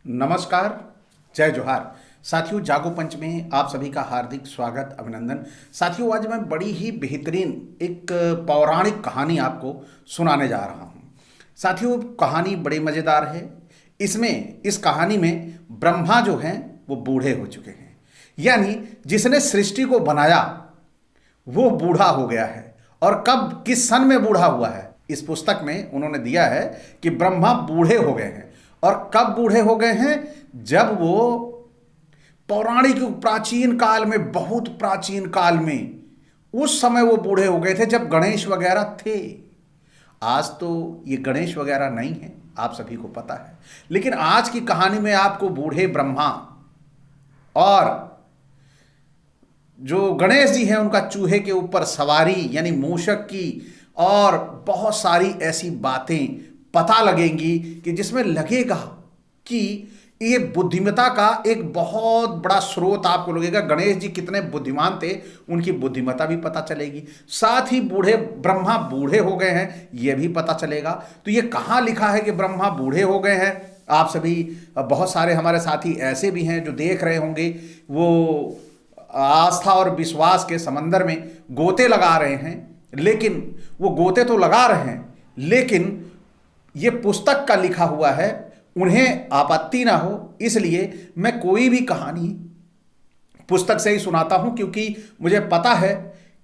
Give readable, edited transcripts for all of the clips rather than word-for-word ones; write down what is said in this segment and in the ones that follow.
नमस्कार, जय जोहार। साथियों, जागो पंच में आप सभी का हार्दिक स्वागत, अभिनंदन। साथियों, आज मैं बड़ी ही बेहतरीन एक पौराणिक कहानी आपको सुनाने जा रहा हूँ। साथियों, कहानी बड़ी मज़ेदार है। इस कहानी में ब्रह्मा जो हैं वो बूढ़े हो चुके हैं, यानी जिसने सृष्टि को बनाया वो बूढ़ा हो गया है। और कब, किस सन में बूढ़ा हुआ है, इस पुस्तक में उन्होंने दिया है कि ब्रह्मा बूढ़े हो गए हैं। और कब बूढ़े हो गए हैं? जब वो पौराणिक प्राचीन काल में, बहुत प्राचीन काल में, उस समय वो बूढ़े हो गए थे जब गणेश वगैरह थे। आज तो ये गणेश वगैरह नहीं है, आप सभी को पता है। लेकिन आज की कहानी में आपको बूढ़े ब्रह्मा और जो गणेश जी हैं उनका चूहे के ऊपर सवारी यानी मूषक की, और बहुत सारी ऐसी बातें पता लगेंगी कि जिसमें लगेगा कि ये बुद्धिमत्ता का एक बहुत बड़ा स्रोत आपको लगेगा। गणेश जी कितने बुद्धिमान थे, उनकी बुद्धिमत्ता भी पता चलेगी। साथ ही बूढ़े ब्रह्मा बूढ़े हो गए हैं, यह भी पता चलेगा। तो ये कहाँ लिखा है कि ब्रह्मा बूढ़े हो गए हैं? आप सभी, बहुत सारे हमारे साथी ऐसे भी हैं जो देख रहे होंगे, वो आस्था और विश्वास के समंदर में गोते लगा रहे हैं। लेकिन वो गोते तो लगा रहे हैं, लेकिन ये पुस्तक का लिखा हुआ है, उन्हें आपत्ति ना हो, इसलिए मैं कोई भी कहानी पुस्तक से ही सुनाता हूं। क्योंकि मुझे पता है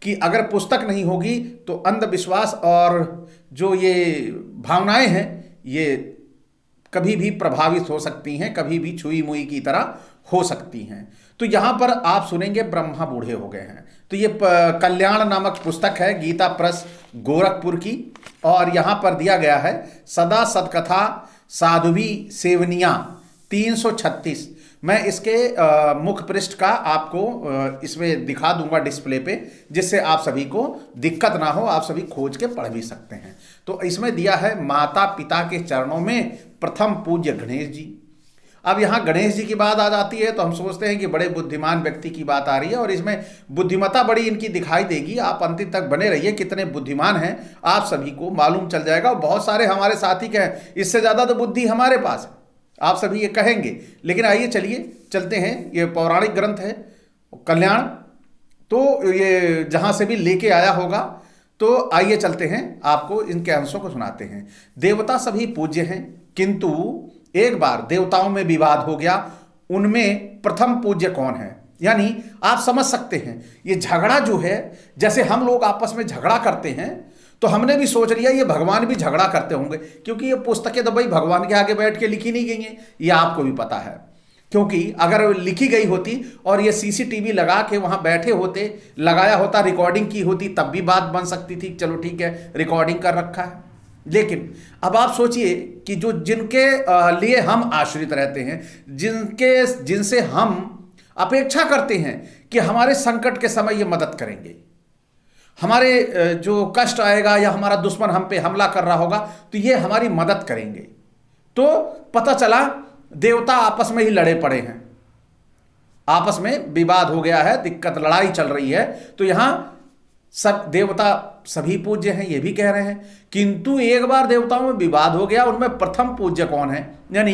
कि अगर पुस्तक नहीं होगी तो अंधविश्वास और जो ये भावनाएं हैं ये कभी भी प्रभावित हो सकती हैं, कभी भी छुई मुई की तरह हो सकती हैं। तो यहां पर आप सुनेंगे ब्रह्मा बूढ़े हो गए हैं। तो ये कल्याण नामक पुस्तक है, गीता प्रेस गोरखपुर की, और यहां पर दिया गया है सदा सदकथा साधुवी सेवनिया 336। मैं इसके मुख पृष्ठ का आपको इसमें दिखा दूंगा डिस्प्ले पे, जिससे आप सभी को दिक्कत ना हो, आप सभी खोज के पढ़ भी सकते हैं। तो इसमें दिया है माता पिता के चरणों में प्रथम पूज्य गणेश जी। अब यहाँ गणेश जी की बात आ जाती है तो हम सोचते हैं कि बड़े बुद्धिमान व्यक्ति की बात आ रही है, और इसमें बुद्धिमत्ता बड़ी इनकी दिखाई देगी। आप अंतिम तक बने रहिए, कितने बुद्धिमान हैं आप सभी को मालूम चल जाएगा। बहुत सारे हमारे साथी कहें इससे ज़्यादा तो बुद्धि हमारे पास है, आप सभी ये कहेंगे। लेकिन आइए चलिए चलते हैं। ये पौराणिक ग्रंथ है कल्याण, तो ये जहाँ से भी लेके आया होगा। तो आइए चलते हैं, आपको इनके अंशों को सुनाते हैं। देवता सभी पूज्य हैं, किंतु एक बार देवताओं में विवाद हो गया। उनमें प्रथम पूज्य कौन है? यानी आप समझ सकते हैं ये झगड़ा जो है, जैसे हम लोग आपस में झगड़ा करते हैं, तो हमने भी सोच लिया ये भगवान भी झगड़ा करते होंगे। क्योंकि ये पुस्तकें तो भाई भगवान के आगे बैठ के लिखी नहीं गई हैं, ये आपको भी पता है। क्योंकि अगर लिखी गई होती और ये सीसीटीवी लगा के वहां बैठे होते, लगाया होता, रिकॉर्डिंग की होती, तब भी बात बन सकती थी। चलो ठीक है, रिकॉर्डिंग कर रखा है। लेकिन अब आप सोचिए कि जो जिनके लिए हम आश्रित रहते हैं, जिनसे हम अपेक्षा करते हैं कि हमारे संकट के समय ये मदद करेंगे, हमारे जो कष्ट आएगा या हमारा दुश्मन हम पे हमला कर रहा होगा तो ये हमारी मदद करेंगे, तो पता चला देवता आपस में ही लड़े पड़े हैं, आपस में विवाद हो गया है, दिक्कत लड़ाई चल रही है। तो यहां सब देवता सभी पूज्य हैं ये भी कह रहे हैं, किंतु एक बार देवताओं में विवाद हो गया। उनमें प्रथम पूज्य कौन है, यानी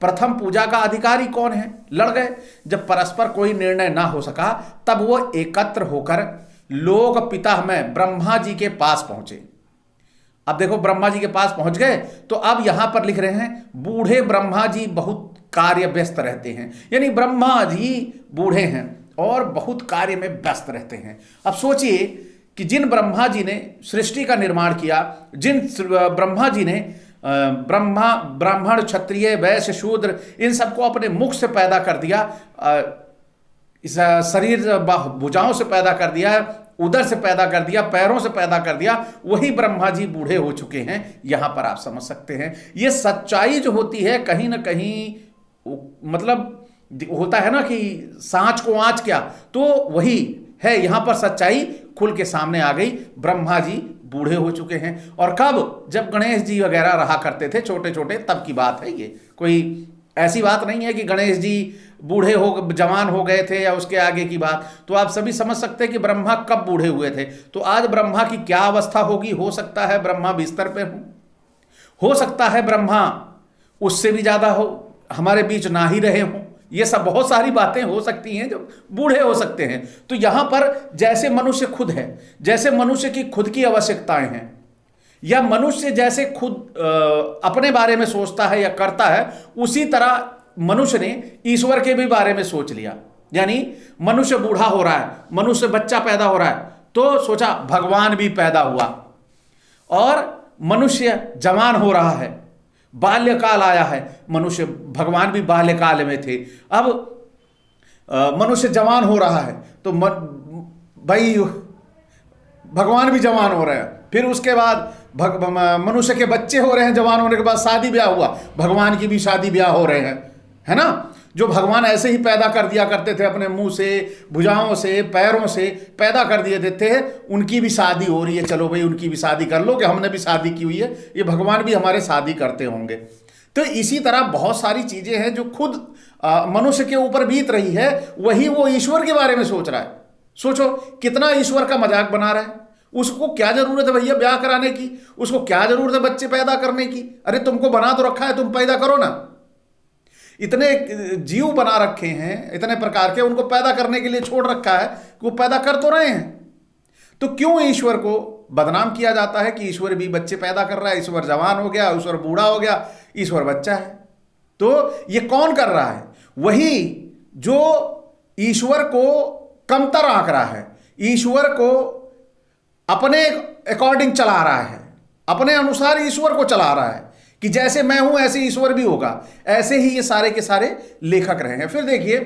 प्रथम पूजा का अधिकारी कौन है, लड़ गए। जब परस्पर कोई निर्णय ना हो सका, तब वो एकत्र होकर लोक पिता में ब्रह्मा जी के पास पहुंचे। अब देखो, ब्रह्मा जी के पास पहुंच गए तो अब यहां पर लिख रहे हैं बूढ़े ब्रह्मा जी बहुत कार्य व्यस्त रहते हैं। यानी ब्रह्मा जी बूढ़े हैं और बहुत कार्य में व्यस्त रहते हैं। अब सोचिए कि जिन ब्रह्मा जी ने सृष्टि का निर्माण किया, जिन ब्रह्मा जी ने ब्राह्मण क्षत्रिय वैश्य शूद्र इन सबको अपने मुख से पैदा कर दिया, इस शरीर भुजाओं से पैदा कर दिया, उदर से पैदा कर दिया, पैरों से पैदा कर दिया, वही ब्रह्मा जी बूढ़े हो चुके हैं। यहां पर आप समझ सकते हैं ये सच्चाई जो होती है कहीं ना कहीं, मतलब होता है ना कि सांच को आंच क्या, तो वही है। यहां पर सच्चाई खुल के सामने आ गई। ब्रह्मा जी बूढ़े हो चुके हैं। और कब? जब गणेश जी वगैरह रहा करते थे छोटे छोटे, तब की बात है। ये कोई ऐसी बात नहीं है कि गणेश जी बूढ़े हो जवान हो गए थे या उसके आगे की बात। तो आप सभी समझ सकते हैं कि ब्रह्मा कब बूढ़े हुए थे। तो आज ब्रह्मा की क्या अवस्था होगी? हो सकता है ब्रह्मा बिस्तर पे हो सकता है ब्रह्मा उससे भी ज्यादा हो हमारे बीच ना ही रहे हों, ये सब बहुत सारी बातें हो सकती हैं, जो बूढ़े हो सकते हैं। तो यहां पर जैसे मनुष्य खुद है, जैसे मनुष्य की खुद की आवश्यकताएं हैं, या मनुष्य जैसे खुद अपने बारे में सोचता है या करता है, उसी तरह मनुष्य ने ईश्वर के भी बारे में सोच लिया। यानी मनुष्य बूढ़ा हो रहा है, मनुष्य बच्चा पैदा हो रहा है, तो सोचा भगवान भी पैदा हुआ, और मनुष्य जवान हो रहा है, बाल्यकाल आया है, मनुष्य भगवान भी बाल्यकाल में थे, अब मनुष्य जवान हो रहा है, तो भाई भगवान भी जवान हो रहे हैं। फिर उसके बाद मनुष्य के बच्चे हो रहे हैं, जवान होने के बाद शादी ब्याह हुआ, भगवान की भी शादी ब्याह हो रहे हैं, है ना। जो भगवान ऐसे ही पैदा कर दिया करते थे, अपने मुंह से, भुजाओं से, पैरों से पैदा कर दिए देते हैं, उनकी भी शादी हो रही है। चलो भाई उनकी भी शादी कर लो, कि हमने भी शादी की हुई है, ये भगवान भी हमारे शादी करते होंगे। तो इसी तरह बहुत सारी चीजें हैं जो खुद मनुष्य के ऊपर बीत रही है, वही वो ईश्वर के बारे में सोच रहा है। सोचो कितना ईश्वर का मजाक बना रहा है। उसको क्या जरूरत है भैया ब्याह कराने की, उसको क्या जरूरत है बच्चे पैदा करने की। अरे तुमको बना तो रखा है, तुम पैदा करो ना। इतने जीव बना रखे हैं, इतने प्रकार के, उनको पैदा करने के लिए छोड़ रखा है कि वो पैदा कर तो रहे हैं। तो क्यों ईश्वर को बदनाम किया जाता है कि ईश्वर भी बच्चे पैदा कर रहा है, ईश्वर जवान हो गया, ईश्वर बूढ़ा हो गया, ईश्वर बच्चा है। तो ये कौन कर रहा है? वही जो ईश्वर को कमतर आंक रहा है, ईश्वर को अपने अकॉर्डिंग चला रहा है, अपने अनुसार ईश्वर को चला रहा है, कि जैसे मैं हूं ऐसे ईश्वर भी होगा। ऐसे ही ये सारे के सारे लेखक रहे हैं। फिर देखिए,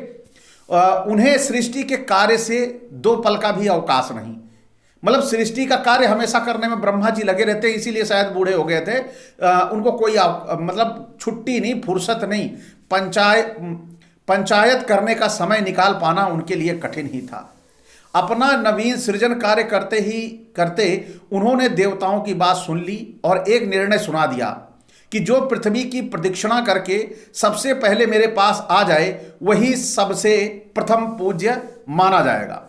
उन्हें सृष्टि के कार्य से दो पल का भी अवकाश नहीं। मतलब सृष्टि का कार्य हमेशा करने में ब्रह्मा जी लगे रहते हैं, इसीलिए शायद बूढ़े हो गए थे। उनको कोई मतलब छुट्टी नहीं, फुर्सत नहीं, पंचायत करने का समय निकाल पाना उनके लिए कठिन ही था। अपना नवीन सृजन कार्य करते उन्होंने देवताओं की बात सुन ली और एक निर्णय सुना दिया कि जो पृथ्वी की प्रदक्षिणा करके सबसे पहले मेरे पास आ जाए, वही सबसे प्रथम पूज्य माना जाएगा।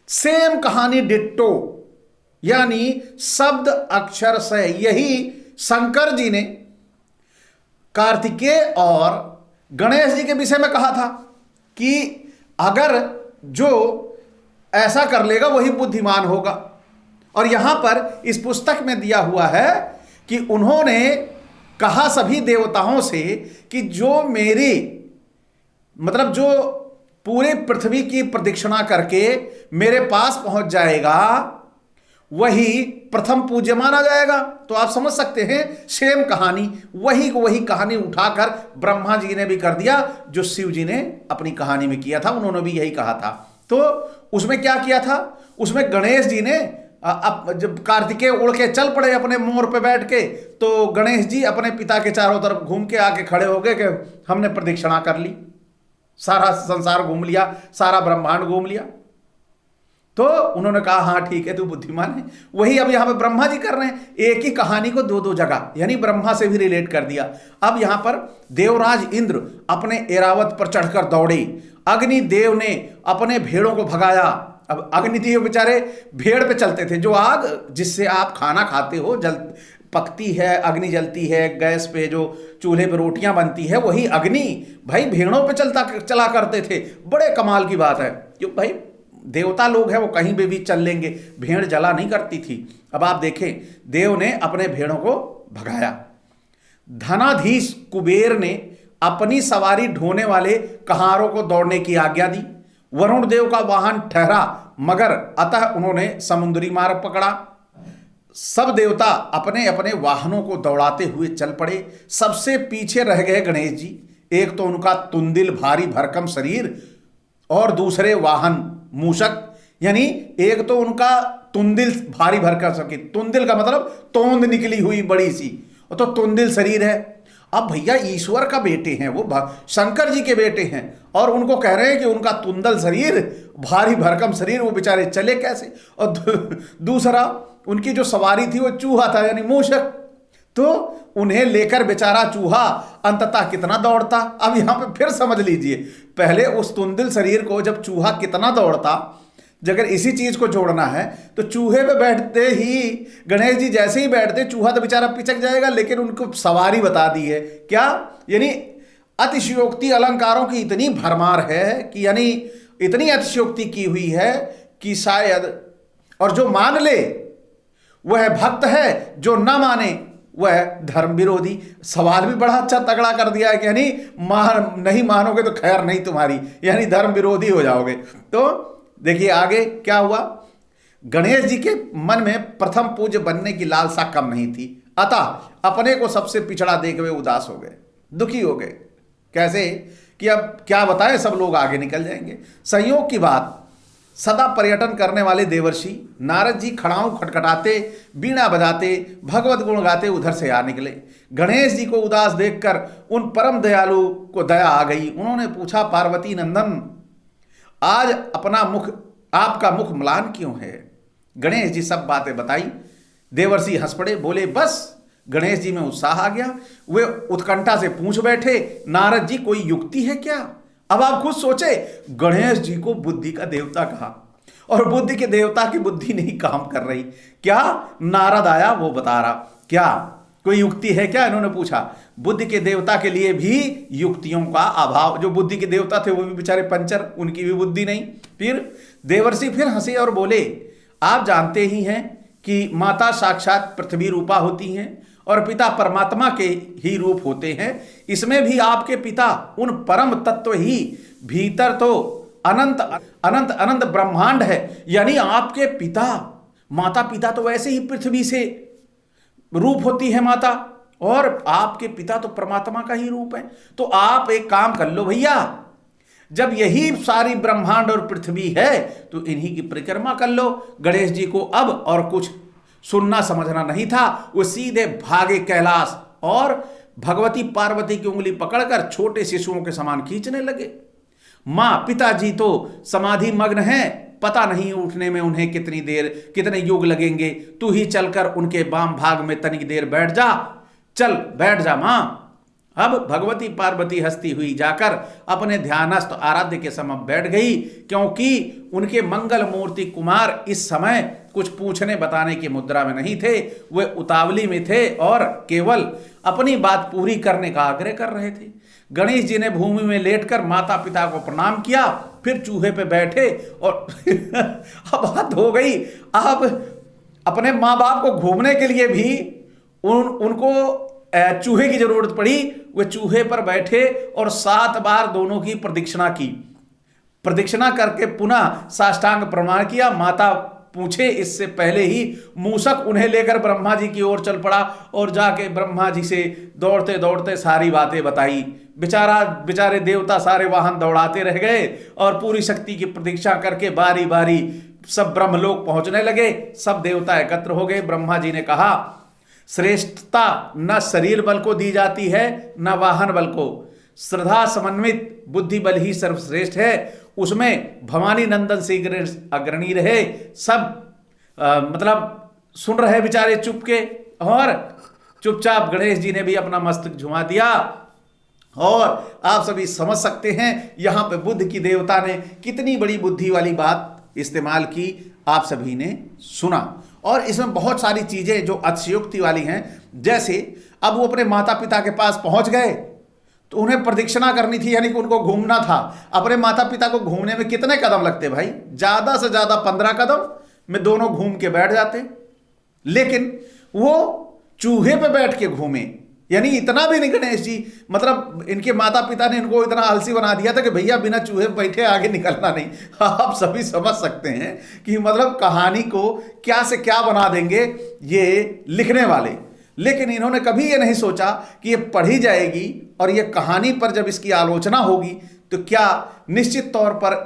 सेम कहानी डिट्टो, यानी शब्द अक्षर से यही शंकर जी ने कार्तिकेय और गणेश जी के विषय में कहा था कि अगर जो ऐसा कर लेगा वही बुद्धिमान होगा। और यहां पर इस पुस्तक में दिया हुआ है कि उन्होंने कहा सभी देवताओं से कि जो मेरी मतलब जो पूरे पृथ्वी की प्रदक्षिणा करके मेरे पास पहुंच जाएगा, वही प्रथम पूज्य माना जाएगा। तो आप समझ सकते हैं, सेम कहानी, वही कहानी उठाकर ब्रह्मा जी ने भी कर दिया, जो शिव जी ने अपनी कहानी में किया था। उन्होंने भी यही कहा था। तो उसमें क्या किया था? उसमें गणेश जी ने अब जब कार्तिकेय उड़ के चल पड़े अपने मोर पे बैठ के, तो गणेश जी अपने पिता के चारों तरफ घूम के आके खड़े हो गए कि हमने प्रदक्षिणा कर ली, सारा संसार घूम लिया, सारा ब्रह्मांड घूम लिया। तो उन्होंने कहा हाँ ठीक है, तू बुद्धिमान है। वही अब यहां पे ब्रह्मा जी कर रहे हैं, एक ही कहानी को दो जगह, यानी ब्रह्मा से भी रिलेट कर दिया। अब यहां पर देवराज इंद्र अपने एरावत पर चढ़कर दौड़े, अग्निदेव ने अपने भेड़ों को भगाया। अब अग्निदेव बेचारे भेड़ पे चलते थे, जो आग जिससे आप खाना खाते हो जल पकती है, अग्नि जलती है, गैस पे जो चूल्हे पे रोटियां बनती है, वही अग्नि भाई भेड़ों पे चला करते थे। बड़े कमाल की बात है, क्यों भाई देवता लोग हैं, वो कहीं पे भी चल लेंगे, भेड़ जला नहीं करती थी। अब आप देखें, देव ने अपने भेड़ों को भगाया। धनाधीश कुबेर ने अपनी सवारी ढोने वाले कहारों को दौड़ने की आज्ञा दी। वरुण देव का वाहन ठहरा, मगर अतः उन्होंने समुद्री मार्ग पकड़ा। सब देवता अपने अपने वाहनों को दौड़ाते हुए चल पड़े। सबसे पीछे रह गए गणेश जी। एक तो उनका तुंदिल भारी भरकम शरीर, और दूसरे वाहन मूषक, यानी एक तो उनका तुंदिल भारी भरकम शरीर, तुंदिल का मतलब तोंद निकली हुई बड़ी सी, और तो तुंदिल शरीर है। अब भैया ईश्वर का बेटे हैं, वो शंकर जी के बेटे हैं, और उनको कह रहे हैं कि उनका तुंदल शरीर, भारी भरकम शरीर, वो बेचारे चले कैसे? और दूसरा उनकी जो सवारी थी वो चूहा था, यानी मूषक। तो उन्हें लेकर बेचारा चूहा अंततः कितना दौड़ता। अब यहां पे फिर समझ लीजिए, पहले उस तुंदिल शरीर को जब चूहा कितना दौड़ता, अगर इसी चीज को जोड़ना है तो चूहे पे बैठते ही गणेश जी जैसे ही बैठते, चूहा तो बेचारा पिचक जाएगा, लेकिन उनको सवारी बता दी है क्या, यानी अतिशयोक्ति अलंकारों की इतनी भरमार है कि यानी इतनी अतिशयोक्ति की हुई है कि शायद, और जो मान ले वह भक्त है, जो न माने वह धर्म विरोधी। सवाल भी बड़ा अच्छा तगड़ा कर दिया है कि यानी नहीं मानोगे तो खैर नहीं तुम्हारी, यानी धर्म विरोधी हो जाओगे। तो देखिए आगे क्या हुआ। गणेश जी के मन में प्रथम पूज्य बनने की लालसा कम नहीं थी, अतः अपने को सबसे पिछड़ा देख वे उदास हो गए, दुखी हो गए। कैसे कि अब क्या बताएं, सब लोग आगे निकल जाएंगे। संयोग की बात, सदा पर्यटन करने वाले देवर्षि नारद जी खड़ाऊं खटखटाते, बीणा बजाते, भगवत गुण गाते उधर से आ निकले। गणेश जी को उदास देखकर उन परम दयालु को दया आ गई। उन्होंने पूछा, पार्वती नंदन, आज आपका मुख म्लान क्यों है? गणेश जी सब बातें बताई। देवर्षि हंस पड़े, बोले बस। गणेश जी में उत्साह आ गया। वे उत्कंठा से पूछ बैठे, नारद जी कोई युक्ति है क्या? अब आप खुद सोचे, गणेश जी को बुद्धि का देवता कहा और बुद्धि के देवता की बुद्धि नहीं काम कर रही। क्या नारद आया वो बता रहा, क्या कोई युक्ति है क्या? इन्होंने पूछा। बुद्धि के देवता के लिए भी युक्तियों का अभाव। जो बुद्धि के देवता थे वो भी बेचारे पंचर, उनकी भी बुद्धि नहीं। फिर देवर्षि फिर हंसे और बोले, आप जानते ही हैं कि माता साक्षात पृथ्वी रूपा होती हैं और पिता परमात्मा के ही रूप होते हैं। इसमें भी आपके पिता उन परम तत्व ही भीतर तो अनंत अनंत अनंत ब्रह्मांड है। यानी आपके पिता, माता पिता तो वैसे ही पृथ्वी से रूप होती है माता, और आपके पिता तो परमात्मा का ही रूप है। तो आप एक काम कर लो भैया, जब यही सारी ब्रह्मांड और पृथ्वी है तो इन्हीं की परिक्रमा कर लो। गणेश जी को अब और कुछ सुनना समझना नहीं था। वो सीधे भागे कैलाश और भगवती पार्वती की उंगली पकड़कर छोटे शिशुओं के समान खींचने लगे। मां पिताजी तो समाधि मग्न हैं, पता नहीं उठने में उन्हें कितनी देर, कितने युग लगेंगे। तू ही चलकर उनके वाम भाग में तनिक देर बैठ जा, चल बैठ जा मां। अब भगवती पार्वती हंसती हुई जाकर अपने ध्यानस्थ आराध्य के समक्ष बैठ गई, क्योंकि उनके मंगल मूर्ति कुमार इस समय कुछ पूछने बताने की मुद्रा में नहीं थे। वे उतावली में थे और केवल अपनी बात पूरी करने का आग्रह कर रहे थे। गणेश जी ने भूमि में लेटकर माता पिता को प्रणाम किया, फिर चूहे पे बैठे और अब बात हो गई। अब अपने माँ बाप को घूमने के लिए भी उनको चूहे की जरूरत पड़ी। वे चूहे पर बैठे और 7 बार दोनों की प्रदक्षिणा की। प्रदक्षिणा करके पुनः साष्टांग प्रणाम किया। माता पूछे इससे पहले ही मूषक उन्हें लेकर ब्रह्मा जी की ओर चल पड़ा और जाके ब्रह्मा जी से दौड़ते दौड़ते सारी बातें बताई। बेचारे देवता सारे वाहन दौड़ाते रह गए और पूरी शक्ति की प्रतीक्षा करके बारी बारी सब ब्रह्मलोक पहुंचने लगे। सब देवता एकत्र हो गए। ब्रह्मा जी ने कहा, श्रेष्ठता न शरीर बल को दी जाती है न वाहन बल को, श्रद्धा समन्वित बुद्धि बल ही सर्वश्रेष्ठ है। उसमें भवानी नंदन से अग्रणी रहे। सब मतलब सुन रहे बेचारे चुप के, और चुपचाप गणेश जी ने भी अपना मस्तक झुमा दिया। और आप सभी समझ सकते हैं यहां पे बुद्ध की देवता ने कितनी बड़ी बुद्धि वाली बात इस्तेमाल की, आप सभी ने सुना। और इसमें बहुत सारी चीजें जो अतिशयोक्ति वाली हैं, जैसे अब वो अपने माता पिता के पास पहुंच गए तो उन्हें प्रदक्षिणा करनी थी, यानी कि उनको घूमना था। अपने माता पिता को घूमने में कितने कदम लगते भाई? ज्यादा से ज्यादा 15 कदम में दोनों घूम के बैठ जाते। लेकिन वो चूहे पे बैठ के घूमे, यानी इतना भी नहीं। गणेश जी मतलब इनके माता पिता ने इनको इतना आलसी बना दिया था कि भैया बिना चूहे बैठे आगे निकलना नहीं। आप सभी समझ सकते हैं कि मतलब कहानी को क्या से क्या बना देंगे ये लिखने वाले। लेकिन इन्होंने कभी ये नहीं सोचा कि ये पढ़ी जाएगी और ये कहानी पर जब इसकी आलोचना होगी तो क्या निश्चित तौर पर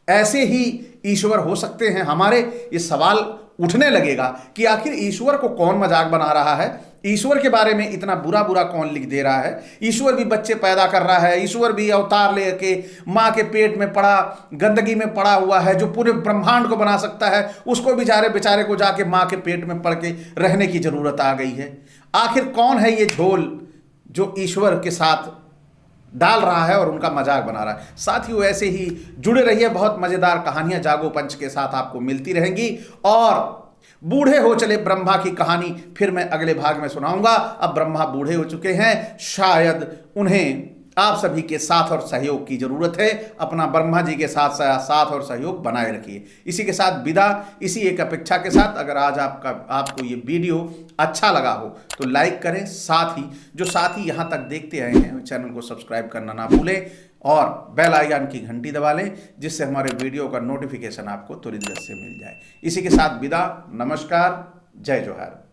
ऐसे ही ईश्वर हो सकते हैं। हमारे ये सवाल उठने लगेगा कि आखिर ईश्वर को कौन मजाक बना रहा है, ईश्वर के बारे में इतना बुरा बुरा कौन लिख दे रहा है। ईश्वर भी बच्चे पैदा कर रहा है, ईश्वर भी अवतार लेके माँ के पेट में पड़ा, गंदगी में पड़ा हुआ है, जो पूरे ब्रह्मांड को बना सकता है, उसको बेचारे को जाके माँ के पेट में पड़ के रहने की जरूरत आ गई है। आखिर कौन है ये झोल जो ईश्वर के साथ डाल रहा है और उनका मजाक बना रहा है। साथियों ऐसे ही जुड़े रहिए, बहुत मजेदार कहानियां जागो पंच के साथ आपको मिलती रहेंगी। और बूढ़े हो चले ब्रह्मा की कहानी फिर मैं अगले भाग में सुनाऊंगा। अब ब्रह्मा बूढ़े हो चुके हैं, शायद उन्हें आप सभी के साथ और सहयोग की जरूरत है। अपना ब्रह्मा जी के साथ साथ और सहयोग बनाए रखिए। इसी के साथ विदा, इसी एक अपेक्षा के साथ, अगर आज आपको ये वीडियो अच्छा लगा हो तो लाइक करें, साथ ही जो साथी यहाँ तक देखते आए हैं चैनल को सब्सक्राइब करना ना भूलें और बेल आइकन की घंटी दबा लें, जिससे हमारे वीडियो का नोटिफिकेशन आपको तुरंत से मिल जाए। इसी के साथ विदा, नमस्कार, जय जोहार।